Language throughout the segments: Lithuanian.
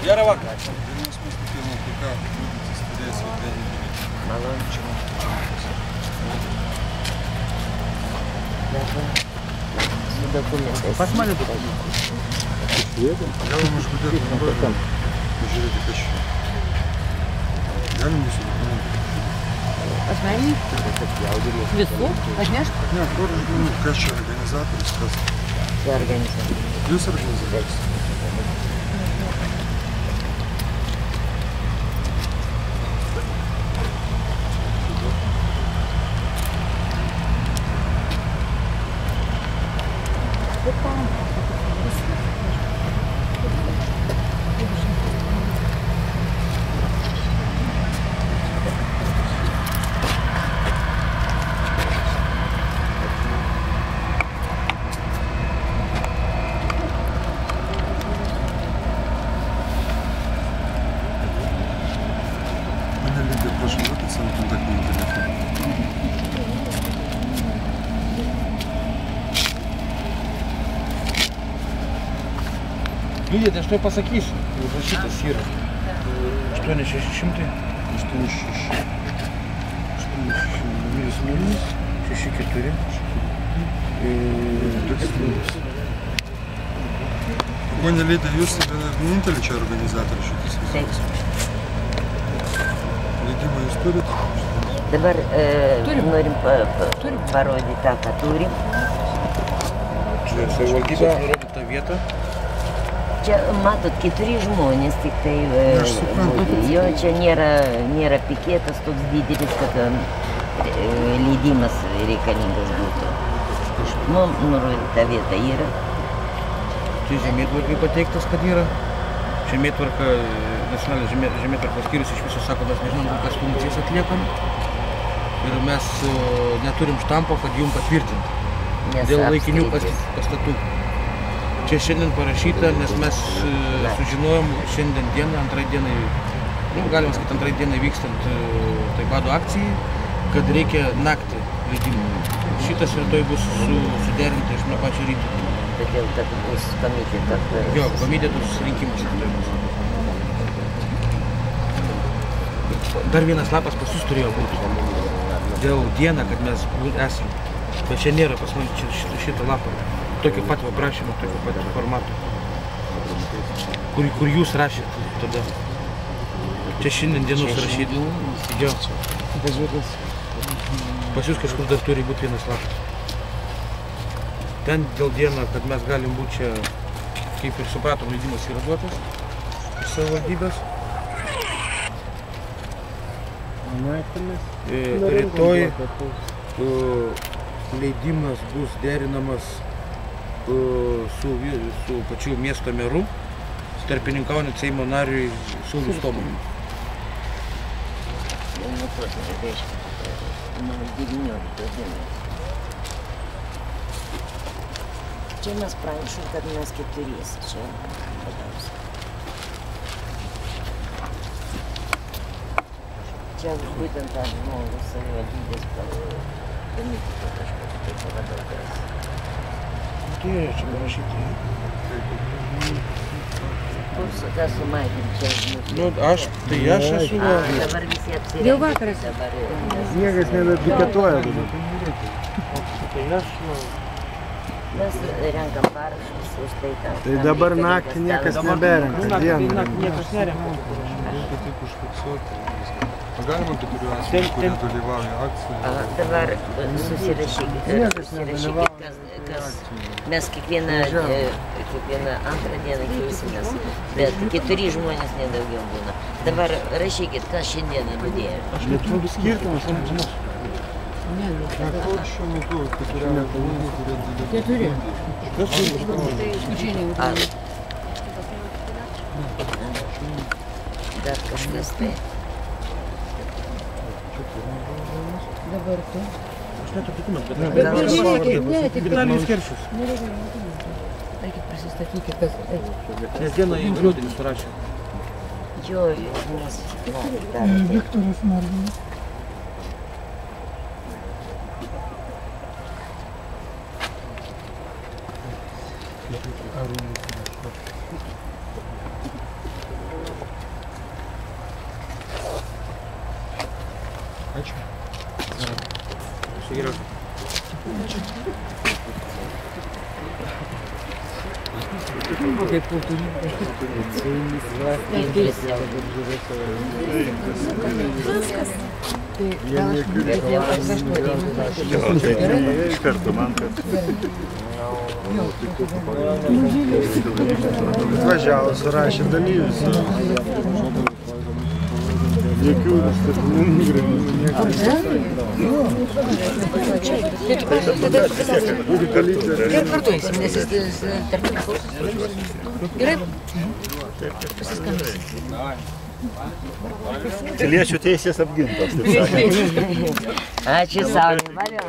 Gerą vakarą. Pas mane tu. Gal mums būdėtų dabar žiūrėti kažką. Galim visų dokumentų. Asmeniniai? Visų? Atnešk? Ne, kur žmonių, kas čia organizatorius, kas? Tai organizatorius. Jūs organizatorius? Liūdėte, aš tai pasakysiu, užrašytas yra 8600 64 Pone Lyda, jūs vienintelį čia organizatorių šitas visas? Leidimą jūs turit? Dabar norim parodyti tą, ką turim. Čia savivaldybė nurodyta tą vietą. Čia, matot, 4 žmonės tik tai jo, čia nėra piketas toks didelis, kad leidimas reikalingas būtų. Mums nurodyta vieta yra. Čia žemėtvarkai pateiktas, kad yra. Žemėtvarka, nacionalinė žemėtvarkos skyrius iš viso sako, mes nežinom, kokias funkcijas atliekam. Ir mes neturim štampo, kad jum patvirtinti. Dėl laikinių pastatų. Čia šiandien parašyta, nes mes sužinojom šiandien dieną, antrai dienai, galima sakyti, antrai dienai vykstant tai bado akcijai, kad reikia naktį leidimų. Šitas rytoj bus suderinta iš nuo pačio ryto. Todėl, kad bus komitetas. Jo, komitetų susirinkimas rytoj bus. Dar vienas lapas pas jūs turėjo būti. Dėl dieną, kad mes esam. Bet čia nėra pas mane šito lapo. Tokio pat aprašymo, tokio pat formato. Kur jūs rašėt tada. Čia šiandien dienos rašyti. Jo. Pas jūs kažkur dar turi būti vienas lapas. Ten dėl dieną, kad mes galim būti čia, kaip ir supratom, leidimas yra duotas iš savivaldybės. Rytoj leidimas bus derinamas su pačiu miesto meru, tarpininkaujant Seimo nariui Sauliui Stomanui. Čia mes pranešim, kad mes 4. Čia labiausiai. Čia būtent tą žmogų savivaldybės komiteto kažkokį tai pavaduotojas. Tai čia parašyti. Kur su tą sumatėm čia mūsų? Nu, aš esu. Dabar visi apsirengę. Jau vakaras. Niekas nebepiketuoja. Tai aš, Mes renkam parašus už tai tą. Tai dabar naktį niekas neberenka. niekas nerenka. Reikia tik užfiksuoti. Galima keturių asmenų, kurie dalyvauja akcijoje. Dabar susirašykit, kas mes kiekvieną antrą dieną keisimės, bet 4 žmonės nedaugiau būna. Dabar rašykit, kas šiandieną budėjo. Aš neturiu skirtumas, žinot. Šiuo metu keturių asmenų, kurie dalyvauja. 4. Kas jums? Dar kažkas tai. Dabar tu. Aš neturiu dokumentų. Bet nereikia. Vitalijus Keršius. Eikit prisistatykit, kas... Nes dieną įgaliuotinį surašė. Jo, nes... Viktoras Marvinas. Ačiū. Все герой. Kaip kultūringai. Iš karto man, kad Atvažiavo, surašė dalyvius. Jokių nustatymų Ir kartu eisim, nes jis tarp gerai? Pasiskambinsim. piliečių teisės apgintos, taip sakant. Ačiū Saulė, valio.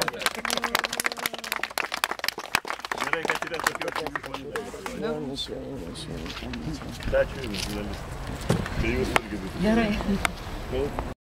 Gerai, kad yra tokių žmonių. Ačiū Jums, žurnalistai. Be jūsų irgi būtų. Gerai.